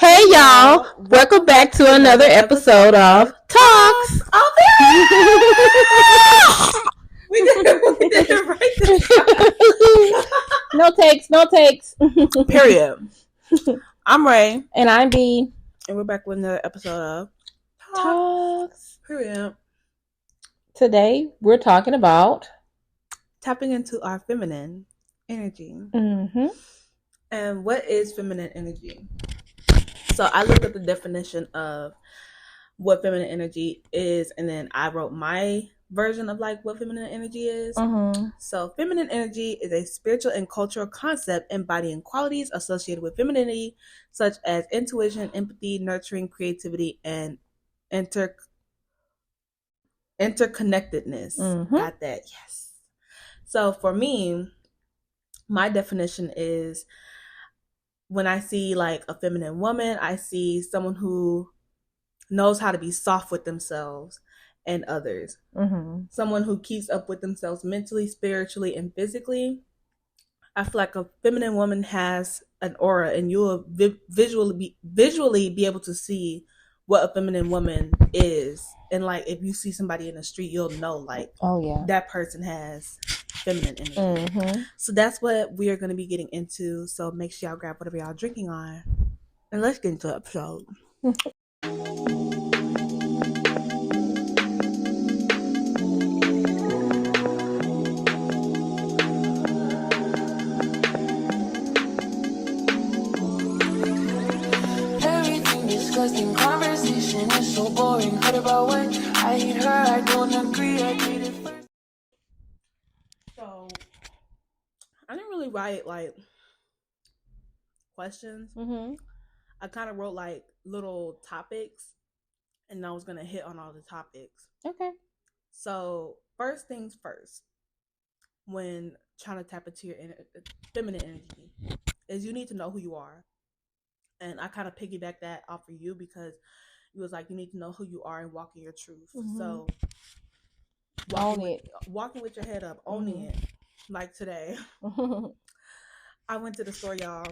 Hey y'all, welcome back to another episode of Talkz. We did it right this No takes. Period. I'm Ray. And I'm B. And we're back with another episode of Talkz. Period. Today we're talking about tapping into our feminine energy. Mm-hmm. And what is feminine energy? So I looked at the definition of what feminine energy is, and then I wrote my version of like what feminine energy is. Mm-hmm. So feminine energy is a spiritual and cultural concept embodying qualities associated with femininity, such as intuition, empathy, nurturing, creativity, and interconnectedness. Mm-hmm. Got that? Yes. So for me, my definition is when I see like a feminine woman, I see someone who knows how to be soft with themselves and others. Mm-hmm. Someone who keeps up with themselves mentally, spiritually, and physically. I feel like a feminine woman has an aura, and you will visually be able to see what a feminine woman is. And like if you see somebody in the street, you'll know like, oh yeah, that person has feminine energy. Mm-hmm. So that's what we are going to be getting into. So make sure y'all grab whatever y'all drinking on, and let's get into the episode. Disgusting conversation is so boring. Heard about what I hate her, I don't agree. I did it first. So I didn't really write like questions. Mm-hmm. I kind of wrote like little topics, and I was gonna hit on all the topics. Okay. So first things first, when trying to tap into your feminine energy, is you need to know who you are. And I kind of piggyback that off of you because it was like you need to know who you are and walk in your truth. Mm-hmm. So walking with your head up, owning it. Like today, I went to the store, y'all,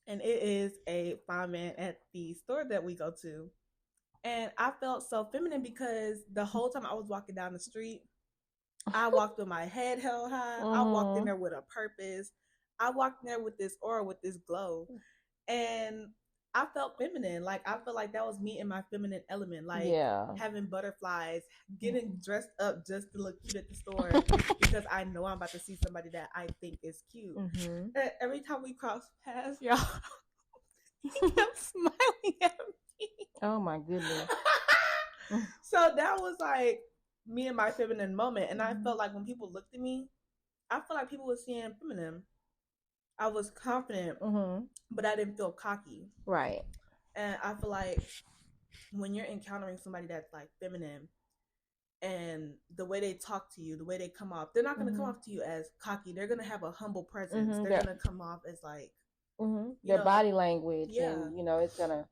and it is a fireman at the store that we go to. And I felt so feminine because the whole time I was walking down the street, I walked with my head held high. I walked in there with a purpose. I walked in there with this aura, with this glow. And I felt feminine. Like, I felt like that was me in my feminine element. Like, having butterflies, getting dressed up just to look cute at the store because I know I'm about to see somebody that I think is cute. Mm-hmm. And every time we cross paths, y'all, he kept smiling at me. Oh, my goodness. So that was, like, me in my feminine moment. And I felt like when people looked at me, I felt like people were seeing feminine. I was confident, but I didn't feel cocky. Right. And I feel like when you're encountering somebody that's like feminine and the way they talk to you, the way they come off, they're not going to come off to you as cocky. They're going to have a humble presence. They're going to come off as like... Their body language. Yeah. And, it's going to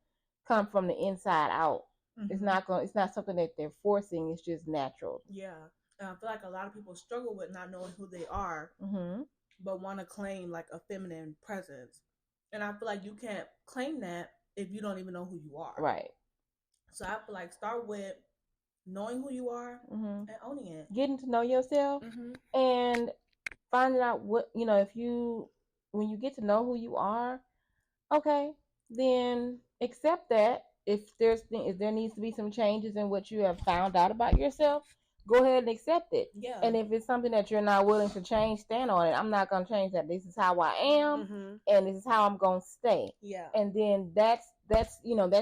come from the inside out. It's not something that they're forcing. It's just natural. Yeah. And I feel like a lot of people struggle with not knowing who they are. But want to claim like a feminine presence. And I feel like you can't claim that if you don't even know who you are. Right. So I feel like start with knowing who you are and owning it. Getting to know yourself and finding out what, when you get to know who you are, okay, then accept that if there needs to be some changes in what you have found out about yourself, go ahead and accept it. Yeah. And if it's something that you're not willing to change, stand on it. I'm not going to change that. This is how I am, and this is how I'm going to stay. Yeah. And then that's that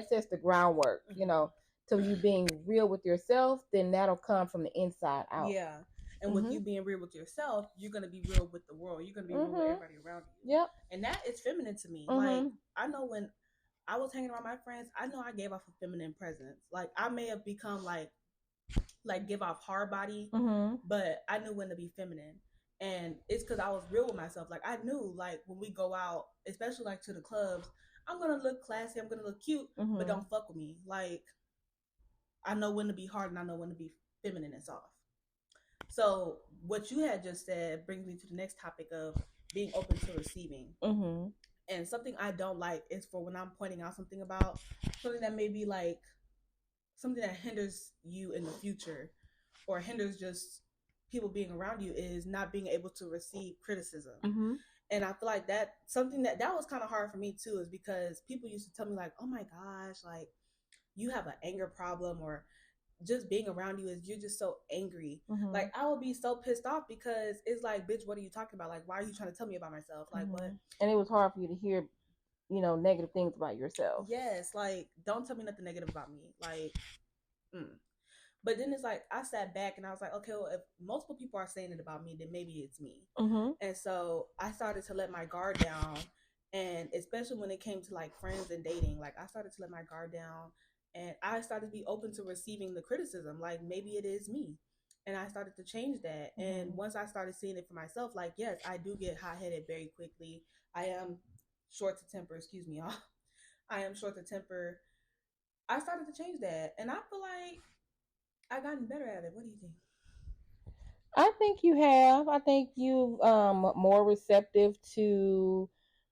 sets the groundwork, to you being real with yourself. Then that'll come from the inside out. Yeah. And with you being real with yourself, you're going to be real with the world. You're going to be real with everybody around you. Yep. And that is feminine to me. Like, I know when I was hanging around my friends, I know I gave off a feminine presence. Like, I may have become like give off hard body, but I knew when to be feminine. And it's because I was real with myself. Like, I knew, like, when we go out, especially like to the clubs, I'm gonna look classy, I'm gonna look cute, but don't fuck with me. Like, I know when to be hard and I know when to be feminine and soft. So what you had just said brings me to the next topic of being open to receiving. And something I don't like is for when I'm pointing out something about something that may be like something that hinders you in the future or hinders just people being around you is not being able to receive criticism. Mm-hmm. And I feel like that something that was kind of hard for me too, is because people used to tell me like, oh my gosh, like you have an anger problem, or just being around you is you're just so angry. Mm-hmm. Like I would be so pissed off because it's like, bitch, what are you talking about? Like, why are you trying to tell me about myself? Like, mm-hmm. what? And it was hard for you to hear, negative things about yourself. Yes, like don't tell me nothing negative about me. Like, But then it's like I sat back and I was like, okay, well, if multiple people are saying it about me, then maybe it's me. Mm-hmm. And so I started to let my guard down, and especially when it came to like friends and dating, like I started to let my guard down, and I started to be open to receiving the criticism. Like maybe it is me, and I started to change that. Mm-hmm. And once I started seeing it for myself, like yes, I do get hot-headed very quickly. I am short to temper. Excuse me, y'all. I am short to temper. I started to change that, and I feel like I've gotten better at it. What do you think? I think you have. I think you more receptive to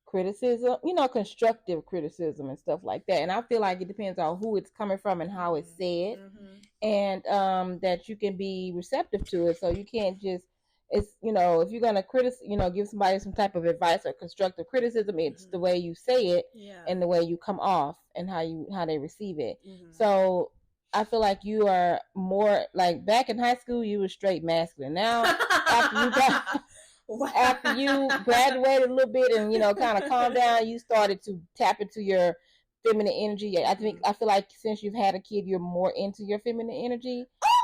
criticism, constructive criticism and stuff like that. And I feel like it depends on who it's coming from and how it's said, and that you can be receptive to it. So you can't just if you're gonna give somebody some type of advice or constructive criticism, it's the way you say it and the way you come off and how they receive it. So I feel like you are more like back in high school, you were straight masculine. Now, after you graduated a little bit and kind of calmed down, you started to tap into your feminine energy. I feel like since you've had a kid, you're more into your feminine energy.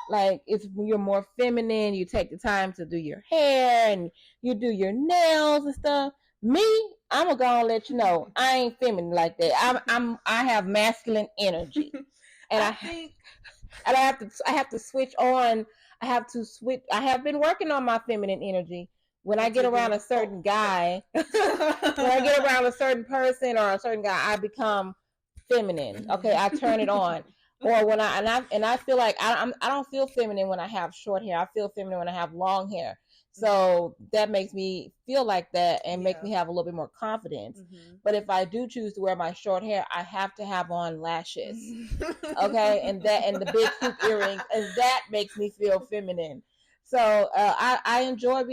Like you're more feminine. You take the time to do your hair and you do your nails and stuff. Me, I'm gonna let you know I ain't feminine like that. I have masculine energy. And I have to switch on. I have been working on my feminine energy. When I get around a certain guy, when I get around a certain person or a certain guy, I become feminine. Okay, I turn it on. Or when I feel like I don't feel feminine when I have short hair. I feel feminine when I have long hair. So that makes me feel like that and make me have a little bit more confidence. But if I do choose to wear my short hair, I have to have on lashes. Okay, and the big hoop earrings, and that makes me feel feminine. So I enjoy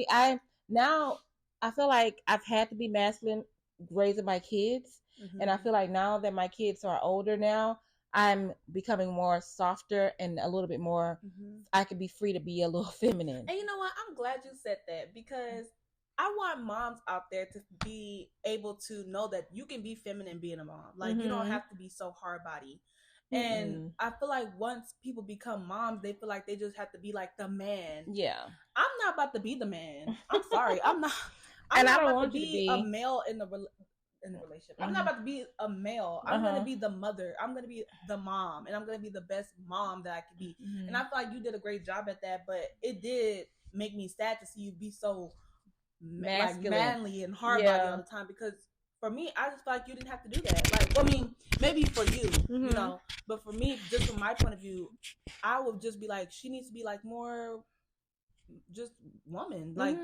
now I feel like I've had to be masculine raising my kids, and I feel like now that my kids are older now, I'm becoming more softer and a little bit more. I can be free to be a little feminine. And you know what? I'm glad you said that, because I want moms out there to be able to know that you can be feminine being a mom. Like you don't have to be so hard body. And I feel like once people become moms, they feel like they just have to be like the man. Yeah. I'm not about to be the man. I'm sorry. I'm not. And I don't want want to you be to be a male in the relationship. I'm not about to be a male. I'm going to be the mother. I'm going to be the mom, and I'm going to be the best mom that I could be. And I feel like you did a great job at that, but it did make me sad to see you be so masculine, like manly and hard body all the time, because for me, I just feel like you didn't have to do that. Like, I mean, maybe for you, but for me, just from my point of view, I would just be like, she needs to be like more just woman. Like,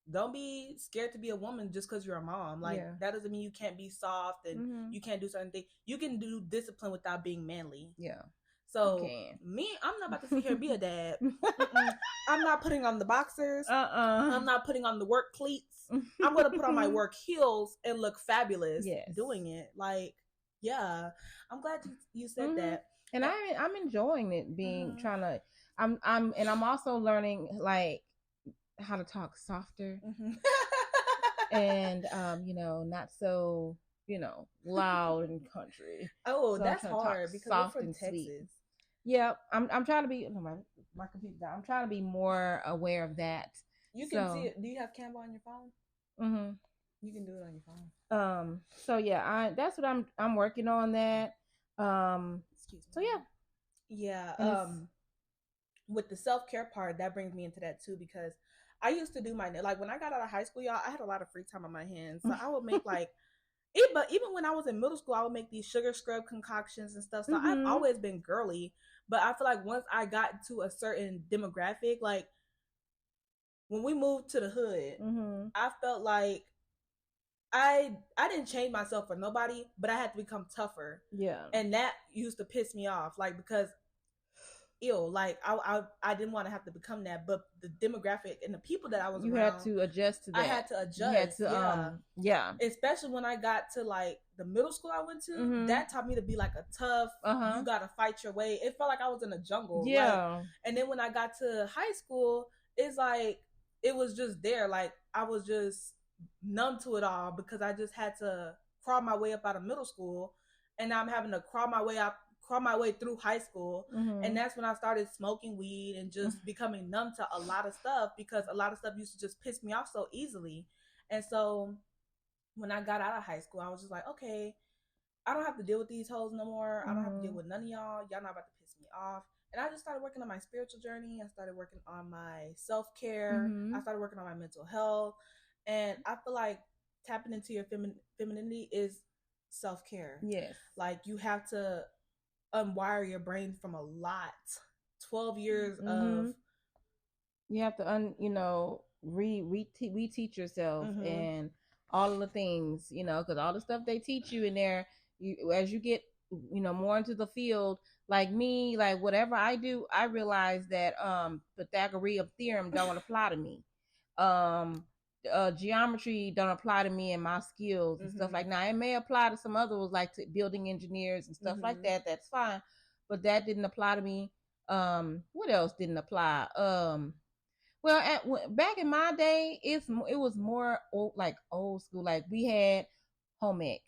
don't be scared to be a woman just because you're a mom. Like, that doesn't mean you can't be soft and you can't do certain things. You can do discipline without being manly. Yeah. So me, I'm not about to sit here and be a dad. I'm not putting on the boxers. I'm not putting on the work cleats. I'm going to put on my work heels and look fabulous doing it. Like, yeah, I'm glad you said that. And I'm enjoying it being I'm also learning like how to talk softer and not so loud and country. Oh, so that's hard because we're from Texas. Sweet. Yeah, I'm trying to be my computer down. I'm trying to be more aware of that. You can see it. Do you have Canva on your phone? You can do it on your phone. So yeah, that's what I'm working on that. Excuse me. So yeah. With the self-care part, that brings me into that too, because I used to do like when I got out of high school, y'all, I had a lot of free time on my hands, so I would make like. But even when I was in middle school, I would make these sugar scrub concoctions and stuff. So I've always been girly, but I feel like once I got to a certain demographic, like when we moved to the hood, I felt like I didn't change myself for nobody, but I had to become tougher. Yeah. And that used to piss me off, like, because like I didn't want to have to become that, but the demographic and the people that I was you around, had to adjust to that. I had to adjust. You had to, yeah. Especially when I got to like the middle school I went to, that taught me to be like a tough. You gotta fight your way. It felt like I was in a jungle. Yeah. Like, and then when I got to high school, it's like it was just there. Like I was just numb to it all because I just had to crawl my way up out of middle school, and now I'm having to crawl my way through high school. And that's when I started smoking weed and just becoming numb to a lot of stuff, because a lot of stuff used to just piss me off so easily. And so when I got out of high school, I was just like, okay, I don't have to deal with these hoes no more. I don't have to deal with none of y'all. Y'all not about to piss me off. And I just started working on my spiritual journey. I started working on my self-care. I started working on my mental health. And I feel like tapping into your femininity is self-care. Yes. Like you have to unwire your brain from a lot. 12 years of, you have to reteach yourself and all of the things, because all the stuff they teach you in there, as you get more into the field, like me, like whatever I do, I realize that Pythagorean theorem don't apply to me. Geometry don't apply to me and my skills and stuff like that. It may apply to some others, like to building engineers and stuff like that. That's fine, but that didn't apply to me. What else didn't apply? Well, back in my day, it was more like old school. Like we had home ec.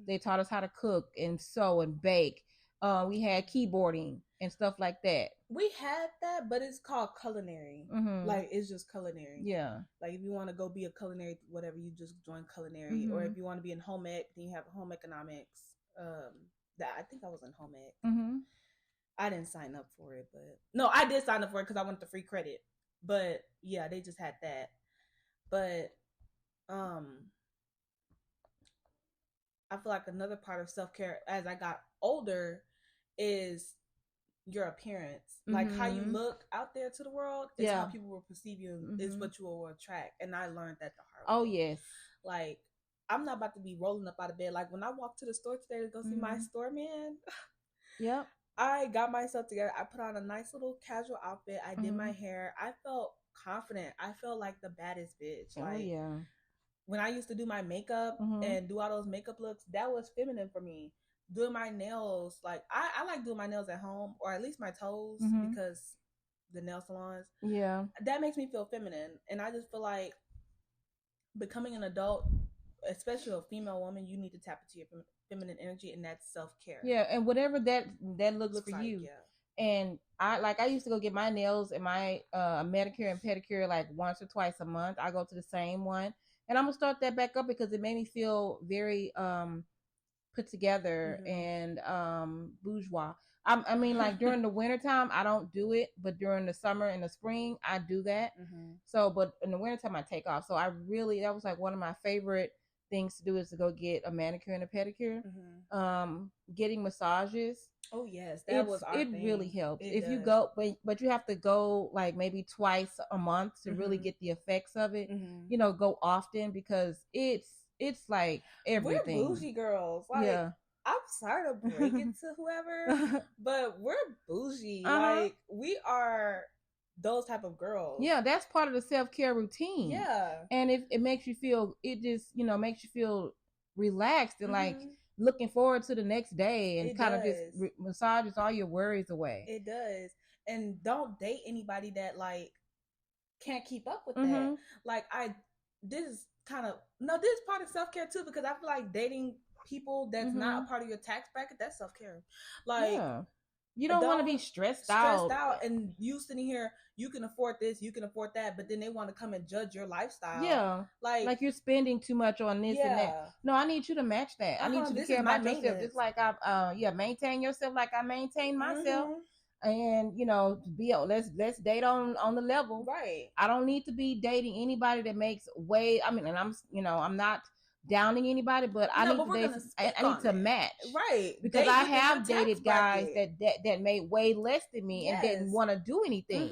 They taught us how to cook and sew and bake. We had keyboarding and stuff like that. We had that, but it's called culinary. Like it's just culinary. Yeah. Like if you want to go be a culinary, whatever, you just join culinary. Or if you want to be in home ec, then you have home economics. That I think I was in home ec. I didn't sign up for it, but no, I did sign up for it because I wanted the free credit. But yeah, they just had that. But I feel like another part of self-care as I got older is your appearance. Like how you look out there to the world is how people will perceive you, is what you will attract. And I learned that the hard way. Oh yes. Like I'm not about to be rolling up out of bed. Like when I walked to the store today to go see my store man, yep, I got myself together. I put on a nice little casual outfit. I did my hair. I felt confident. I felt like the baddest bitch. Like, yeah. When I used to do my makeup and do all those makeup looks, that was feminine for me. Doing my nails, like I like doing my nails at home, or at least my toes, because the nail salons, that makes me feel feminine. And I just feel like becoming an adult, especially a female woman, you need to tap into your feminine energy, and that's self-care. Yeah, and whatever that looks for like, you. Yeah. And I used to go get my nails and my manicure and pedicure like once or twice a month. I go to the same one, and I'm gonna start that back up because it made me feel very put together and bourgeois. I mean, like during the wintertime, I don't do it, but during the summer and the spring, I do that. So, but in the wintertime, I take off. So that was like one of my favorite things to do is to go get a manicure and a pedicure. Getting massages. Oh yes, it really helps. You go, but you have to go like maybe twice a month to really get the effects of it. Go often because it's like everything. We're bougie girls. Like, yeah. I'm sorry to break it to whoever, but we're bougie. Like we are those type of girls. Yeah, that's part of the self-care routine. Yeah. And it makes you feel, it just, makes you feel relaxed and like looking forward to the next day, and kind of just massages all your worries away. It does. And don't date anybody that like can't keep up with that. Like this is part of self-care too, because I feel like dating people that's not a part of your tax bracket, that's self-care. Like, yeah. You don't want to be stressed out, and you sitting here, you can afford this, you can afford that, but then they want to come and judge your lifestyle. Yeah, like you're spending too much on this and that. No, I need you to match that. I need you to care about yourself, just like I maintain yourself like I maintain myself. And let's date on the level. Right. I don't need to be dating anybody that makes way. I mean, and I'm not downing anybody, but I need to match. Right. Because I have dated guys that made way less than me and didn't want to do anything.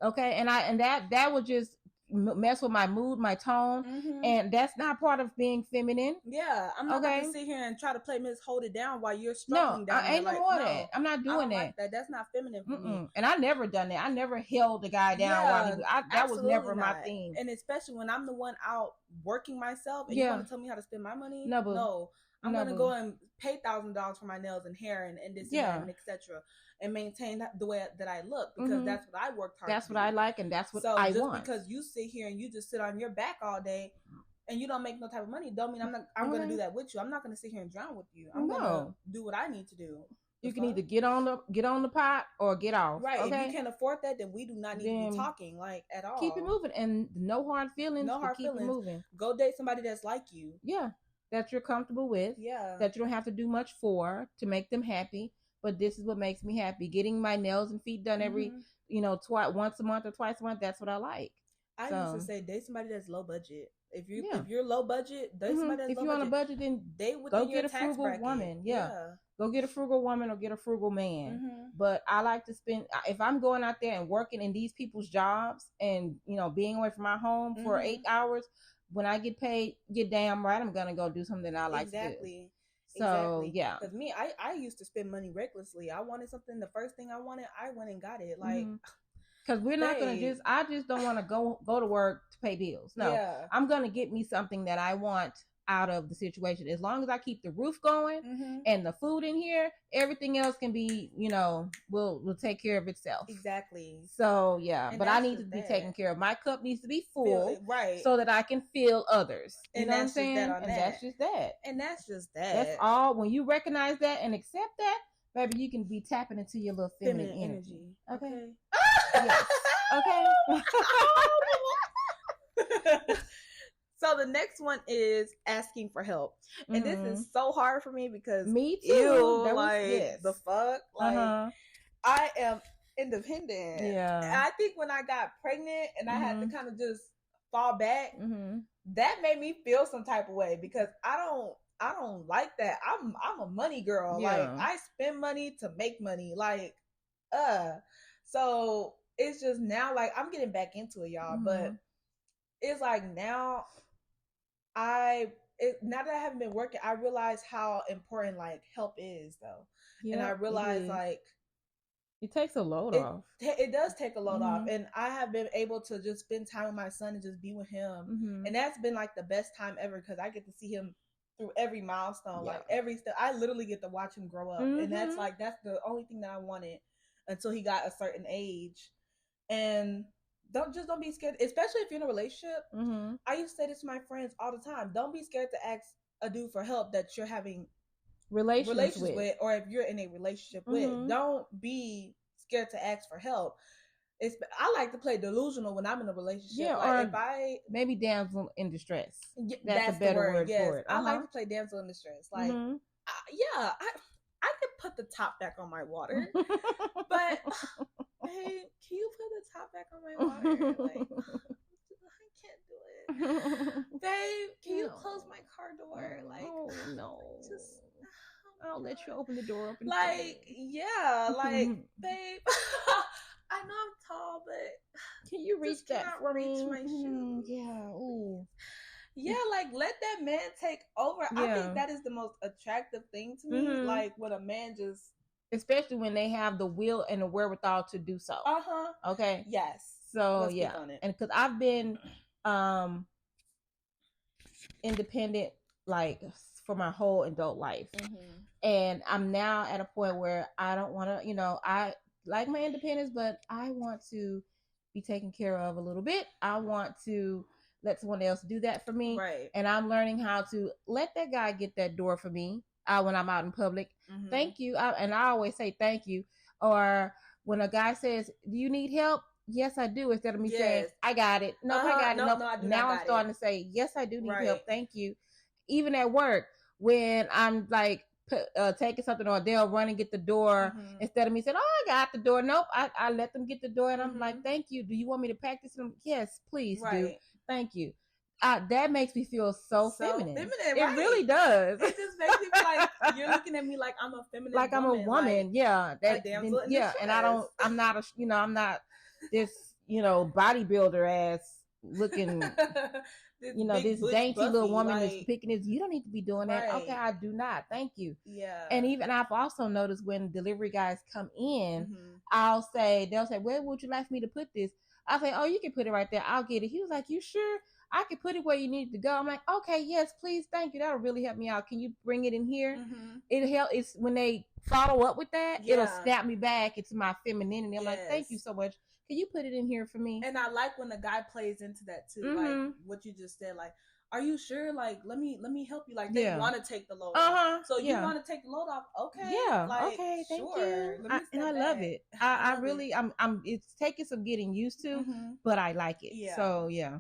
Okay. And that was just mess with my mood, my tone, and that's not part of being feminine. Yeah, I'm not gonna sit here and try to play Miss Hold It Down while you're struggling No, down I ain't there. no more that. I'm not doing that. Like that. That's not feminine for me. And I never done that. I never held the guy down while that was never my thing. And especially when I'm the one out working myself, and you want to tell me how to spend my money? No. I'm gonna go and pay $1,000 for my nails and hair and this and that and etc. and maintain the way that I look, because that's what I worked hard. That's what I like, and that's what I want. Just because you sit here and you just sit on your back all day and you don't make no type of money, don't mean I'm gonna do that with you. I'm not gonna sit here and drown with you. I'm gonna do what I need to do. You can either get on the pot or get off. Right. Okay? If you can't afford that, then we do not need to be talking like at all. Keep it moving, and no hard feelings. No hard feelings. Keep it moving. Go date somebody that's like you. Yeah. That you're comfortable with, that you don't have to do much for to make them happy, but this is what makes me happy. Getting my nails and feet done every, once a month or twice a month. That's what I like. I used to say date somebody that's low budget. If you're low budget, date somebody that's if low budget. If you're on a budget, then date go get a frugal woman. Go get a frugal woman or get a frugal man. But I like to spend, if I'm going out there and working in these people's jobs and being away from my home for 8 hours. When I get paid, you're damn right I'm gonna go do something I like to do. So yeah. Because me, I used to spend money recklessly. I wanted something. The first thing I wanted, I went and got it. Like, because we're not gonna I just don't want to go to work to pay bills. No, I'm gonna get me something that I want out of the situation. As long as I keep the roof going and the food in here, everything else can be, will take care of itself. Exactly. So yeah, and but I need to be taken care of. My cup needs to be full, right, so that I can fill others. You know what I'm saying? That's just that. That's all. When you recognize that and accept that, baby, you can be tapping into your little feminine energy. Okay. Yes. Okay. So the next one is asking for help, and this is so hard for me because me too. The fuck, like I am independent. Yeah, and I think when I got pregnant and I had to kind of just fall back, that made me feel some type of way because I don't like that. I'm a money girl. Yeah. Like I spend money to make money. Like, so it's just now like I'm getting back into it, y'all, but it's like now. Now that I haven't been working, I realize how important like help is though. Yeah, and I realize like it takes a load off. It does take a load off. And I have been able to just spend time with my son and just be with him. And that's been like the best time ever because I get to see him through every milestone, like every step. I literally get to watch him grow up. And that's the only thing that I wanted until he got a certain age. And don't be scared, especially if you're in a relationship. I used to say this to my friends all the time. Don't be scared to ask a dude for help that you're having relations with, or if you're in a relationship with. Don't be scared to ask for help. I like to play delusional when I'm in a relationship. Yeah, like or maybe damsel in distress. That's a better word for it. I like to play damsel in distress. Like, I could put the top back on my water, but hey, can you put the top back on my water? Like, I can't do it. Babe, can you close my car door? Like, oh no. I'll let you open the door up. Like, yeah, like, babe, I know I'm tall, but can you reach that for me? Reach my shoes. Yeah, ooh. Yeah, like let that man take over. Yeah. I think that is the most attractive thing to me. Like when a man just, especially when they have the will and the wherewithal to do so. Okay. Yes. So yeah, and because I've been independent like for my whole adult life, and I'm now at a point where I don't want to. I like my independence, but I want to be taken care of a little bit. I want to let someone else do that for me. Right. And I'm learning how to let that guy get that door for me when I'm out in public. Thank you. And I always say thank you. Or when a guy says, do you need help? Yes, I do. Instead of me saying, I got it. No, I got it. No, now I'm starting to say, yes, I do need help. Thank you. Even at work, when I'm like taking something or they'll run and get the door instead of me saying, oh, I got the door. Nope. I let them get the door and I'm like, thank you. Do you want me to practice them? Yes, please do. Thank you. That makes me feel so feminine. It really does. It just makes me feel like you're looking at me like I'm a feminine. Like I'm a woman. Like, yeah. And I'm not I'm not this, bodybuilder ass looking, this dainty little woman is picking this. You don't need to be doing that. Okay, I do not. Thank you. Yeah. And even I've also noticed when delivery guys come in, they'll say, where would you like me to put this? I'll say, oh, you can put it right there. I'll get it. He was like, you sure? I can put it where you need to go. I'm like, okay, yes, please, thank you. That'll really help me out. Can you bring it in here? It'll help. It's when they follow up with that, it'll snap me back into my femininity. I'm like, thank you so much. Can you put it in here for me? And I like when the guy plays into that too, like what you just said, like, are you sure? Like, let me help you. Like, they want to take the load off. So you want to take the load off? Okay. Yeah. Like, okay. Thank sure. you. And I love it. I really, I'm. It's taking some getting used to, but I like it. Yeah. So yeah.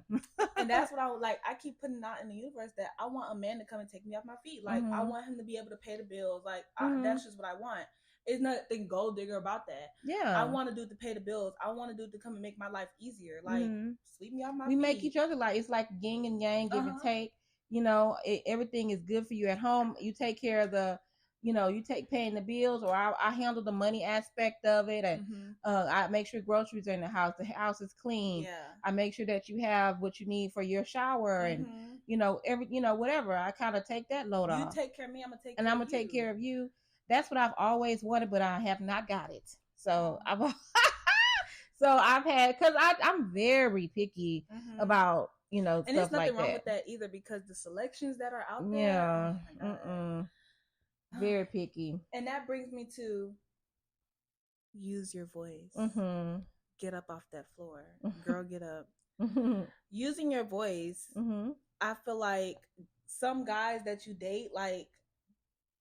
And that's what I would like. I keep putting out in the universe that I want a man to come and take me off my feet. Like, I want him to be able to pay the bills. Like, that's just what I want. It's nothing gold digger about that. Yeah. I want to do to pay the bills. I want to do to come and make my life easier. Like, sweep me off my feet. We make each other like, it's like yin and yang, give and take. Everything is good for you at home. You take care of the, you take paying the bills, or I handle the money aspect of it. And I make sure groceries are in the house. The house is clean. Yeah. I make sure that you have what you need for your shower and, whatever. I kind of take that load off. You take care of me. I'm going to take care of you. And I'm going to take care of you. That's what I've always wanted, but I have not got it. So I've had, because I'm very picky about, and stuff there's nothing like wrong that. with that either, because the selections that are out there. Yeah. Very picky. And that brings me to use your voice. Get up off that floor. Girl, get up. Using your voice. I feel like some guys that you date, like,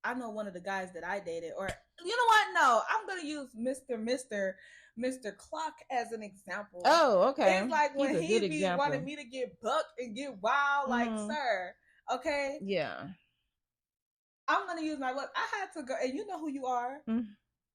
I know one of the guys that I dated, or you know what? No, I'm gonna use Mr. Clock as an example. Oh, okay. It's like when he wanted me to get bucked and get wild, like, sir, okay? Yeah. I'm gonna use my look. I had to go, and you know who you are.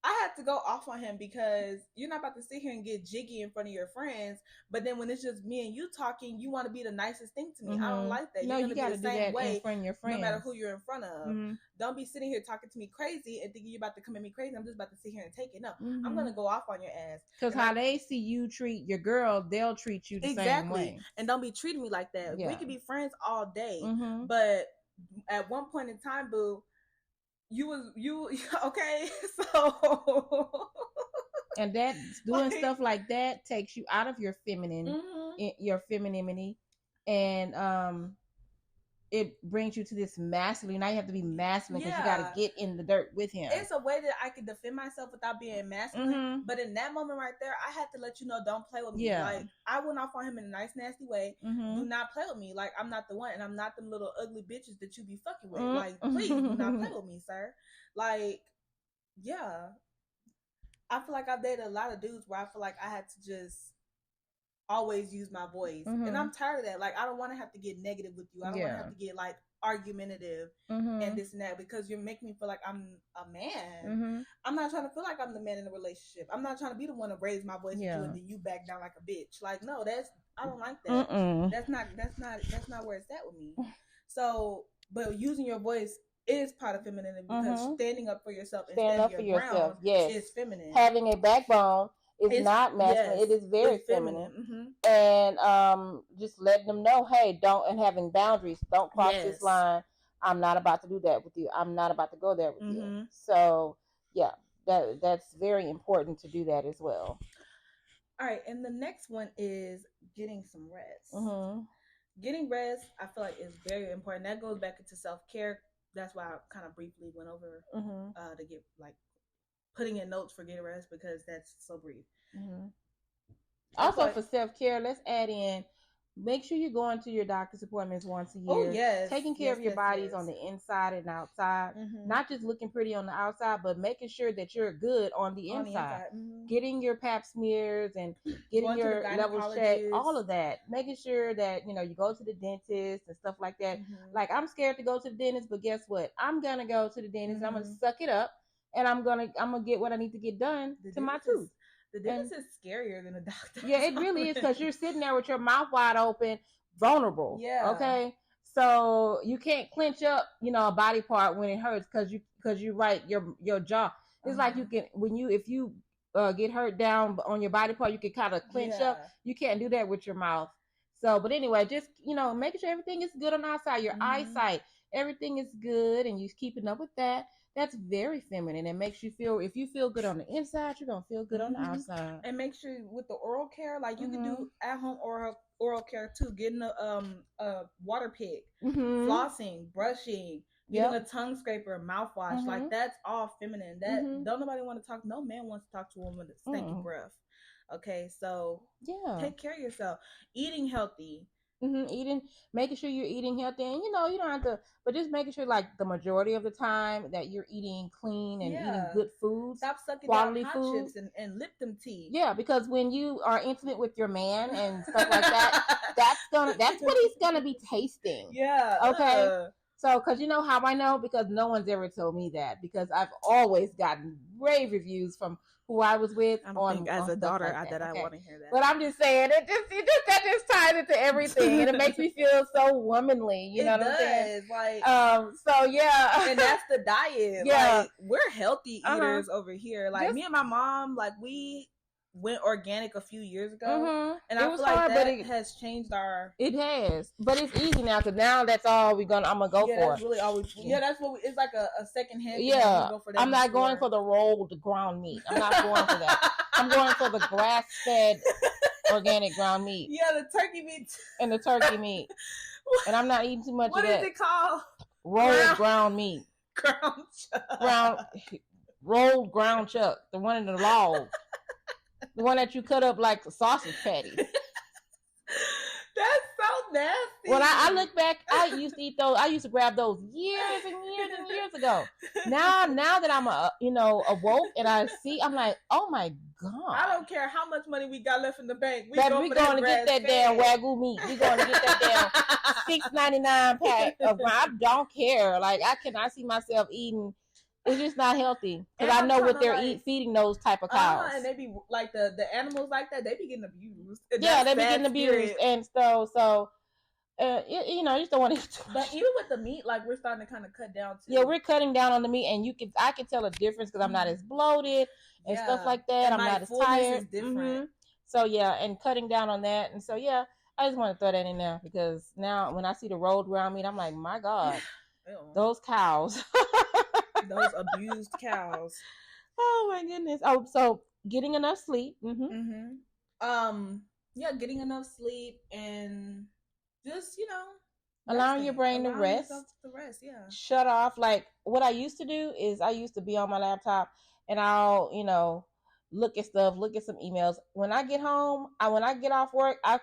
I had to go off on him, because you're not about to sit here and get jiggy in front of your friends, but then when it's just me and you talking, you want to be the nicest thing to me. I don't like that. No, you got to do that in front of your friends. No matter who you're in front of. Don't be sitting here talking to me crazy and thinking you're about to come at me crazy. I'm just about to sit here and take it. No, I'm going to go off on your ass. Because how they see you treat your girl, they'll treat you the same way. And don't be treating me like that. Yeah. We can be friends all day, but at one point in time, boo, you okay, so and that doing stuff like that takes you out of your feminine, your femininity, and it brings you to this masculine. Now you have to be masculine because you got to get in the dirt with him. It's a way that I can defend myself without being masculine. But in that moment right there, I had to let you know, don't play with me. Yeah. Like, I went off on him in a nice, nasty way. Do not play with me. Like, I'm not the one, and I'm not them little ugly bitches that you be fucking with. Like, please do not play with me, sir. Like, yeah. I feel like I've dated a lot of dudes where I feel like I had to just always use my voice, and I'm tired of that. Like, I don't want to have to get negative with you. I don't want to have to get like argumentative and this and that, because you're making me feel like I'm a man. I'm not trying to feel like I'm the man in the relationship. I'm not trying to be the one to raise my voice with you and then you back down like a bitch. Like, no, I don't like that. That's not where it's at with me. So, but using your voice is part of femininity, because standing up for yourself and standing up for yourself is feminine. Having a backbone is not masculine. It is very feminine. And just letting them know, hey, and having boundaries. Don't cross this line. I'm not about to do that with you. I'm not about to go there with you. So yeah, that's very important to do that as well. All right, and the next one is getting some rest. Getting rest, I feel like, is very important. That goes back into self-care. That's why I kind of briefly went over to get like putting in notes for getting rest, because that's so brief. Also, for self-care, let's add in, make sure you're going to your doctor's appointments once a year. Oh, yes. Taking care of your bodies on the inside and outside. Not just looking pretty on the outside, but making sure that you're good on the inside. Getting your pap smears and getting your levels checked, all of that. Making sure that, you go to the dentist and stuff like that. Like, I'm scared to go to the dentist, but guess what? I'm going to go to the dentist. I'm going to suck it up, and I'm going to get what I need to get done to my tooth. The dentist is scarier than a doctor. Yeah, it really is, because you're sitting there with your mouth wide open, vulnerable. Yeah. Okay. So you can't clench up, a body part when it hurts, because you right your jaw. It's like you can if you get hurt down on your body part, you can kind of clench up. You can't do that with your mouth. So, but anyway, just, making sure everything is good on the outside, your eyesight, everything is good, and you're keeping up with that. That's very feminine. It makes you feel, if you feel good on the inside, you're going to feel good on the outside. And make sure with the oral care, like you can do at home oral care too, getting a water pick, flossing, brushing, getting a tongue scraper, mouthwash, like that's all feminine. That don't nobody want to talk. No man wants to talk to a woman with stinky breath. Okay, so take care of yourself. Eating healthy. Making sure you're eating healthy, and you don't have to, but just making sure like the majority of the time that you're eating clean and eating good foods. Stop sucking quality down hot food. chips and Lipton tea. Yeah, because when you are intimate with your man and stuff like that, that's what he's gonna be tasting. Yeah. Okay. So, because you know how I know? Because no one's ever told me that. Because I've always gotten rave reviews from who I was with. I don't think as a daughter like that I want to hear that. But I'm just saying, that just ties into everything, and it makes me feel so womanly. You know what I'm saying? Like, so yeah, and that's the diet. Yeah, like, we're healthy eaters over here. Like me and my mom, like we went organic a few years ago, and I feel like that has changed our. It has, but it's easy now because now that's all I'm gonna go for. That's really all we. Yeah, that's what it's like a second hand. Yeah, go for that I'm not going for the rolled ground meat. I'm not going for that. I'm going for the grass fed organic ground meat. Yeah, the turkey meat and the turkey meat, and I'm not eating too much of that. What is it called? Rolled ground meat. Rolled ground chuck, the one in the log. The one that you cut up like a sausage patty. That's so nasty. When I look back, I used to eat those. I used to grab those years and years and years ago. Now that I'm awoke and I see, I'm like, oh my God. I don't care how much money we got left in the bank. We're going to get that damn Wagyu meat. We're going to get that damn $6.99 pack of. I don't care. Like I see myself eating. It's just not healthy because I know what they're feeding those type of cows. And they be like the animals like that. They be getting abused. Yeah, they be getting abused, and so you just don't want to eat too much. But even with the meat, like we're starting to kind of cut down too. Yeah, we're cutting down on the meat, and I can tell a difference because I'm not as bloated and stuff like that. I'm not as tired. Is different. So yeah, and cutting down on that, and so yeah, I just want to throw that in there because now when I see the rolled ground meat, I'm like, my God, those cows. Those abused cows. Oh my goodness. Oh, so getting enough sleep. Yeah, getting enough sleep and just allowing your brain to rest. Yeah. Shut off. Like what I used to do is I used to be on my laptop and I'll look at stuff, look at some emails. When I get home, when I get off work, I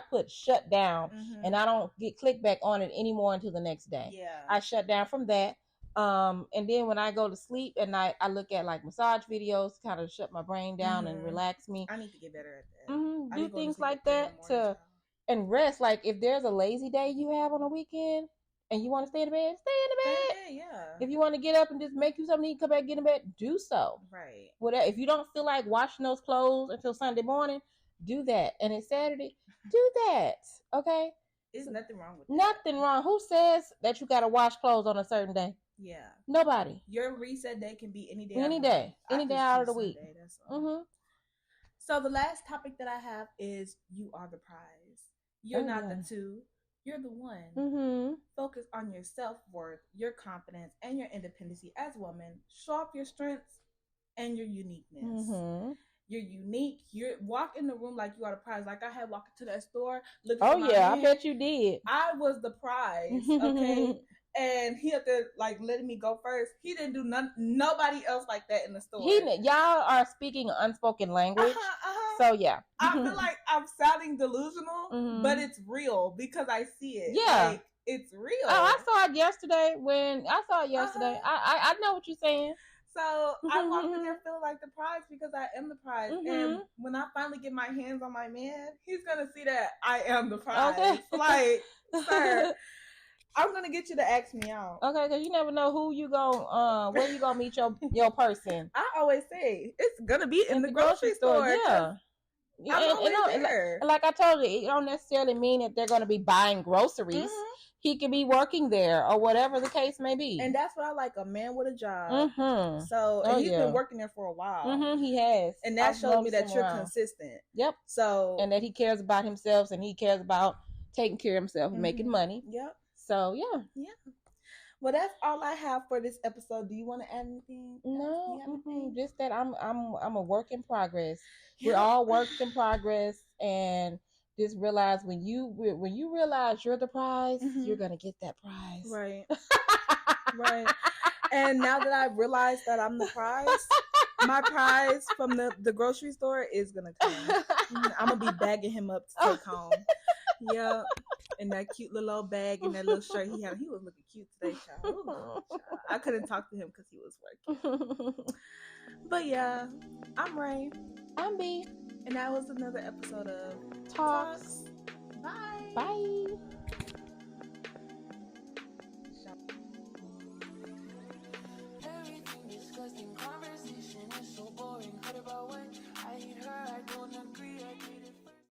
put shut down, and I don't click back on it anymore until the next day. Yeah. I shut down from that. And then when I go to sleep at night, I look at like massage videos to kind of shut my brain down and relax me. I need to get better at that. Do things like that and rest. Like if there's a lazy day you have on a weekend and you want to stay in the bed, stay in the bed. Yeah. If you want to get up and just make you something to eat, come back, get in bed, do so. Right. Whatever. If you don't feel like washing those clothes until Sunday morning, do that. And it's Saturday, do that. Okay. There's nothing wrong with that. Nothing wrong. Who says that you got to wash clothes on a certain day? Yeah. Nobody. Your reset day can be any day. Any day. Any day out of the week. So the last topic that I have is you are the prize. You're not the two. You're the one. Focus on your self-worth, your confidence, and your independency as a woman. Show off your strengths and your uniqueness. You're unique. You walk in the room like you are the prize. Like I had walked into that store. I bet you did. I was the prize. Okay. And he up there like letting me go first. He didn't do nobody else like that in the store. Y'all are speaking unspoken language. So yeah. I feel like I'm sounding delusional, but it's real because I see it. Yeah. Like, it's real. Oh, I saw it yesterday. I know what you're saying. So I walked in there feeling like the prize because I am the prize. And when I finally get my hands on my man, he's gonna see that I am the prize. Okay. Like, sir, I'm gonna get you to ask me out. Okay, because you never know who you where you gonna meet your person. I always say it's gonna be in the grocery store. Yeah. Like I told you, it don't necessarily mean that they're gonna be buying groceries. He could be working there or whatever the case may be. And that's what I like, a man with a job. So he's been working there for a while. He has. And that shows me that you're consistent. Yep. So and that he cares about himself and he cares about taking care of himself and making money. Yep. So yeah. Well, that's all I have for this episode. Do you want to add anything? No, just that I'm a work in progress. Yeah. We're all works in progress, and just realize when you realize you're the prize, you're gonna get that prize. Right. Right. And now that I've realized that I'm the prize, my prize from the grocery store is gonna come. I'm gonna be bagging him up to take home. Yep. In that cute little old bag and that little shirt he had. He was looking cute today, child. Ooh, child. I couldn't talk to him because he was working. But yeah, I'm Ray. I'm B. And that was another episode of Talkz.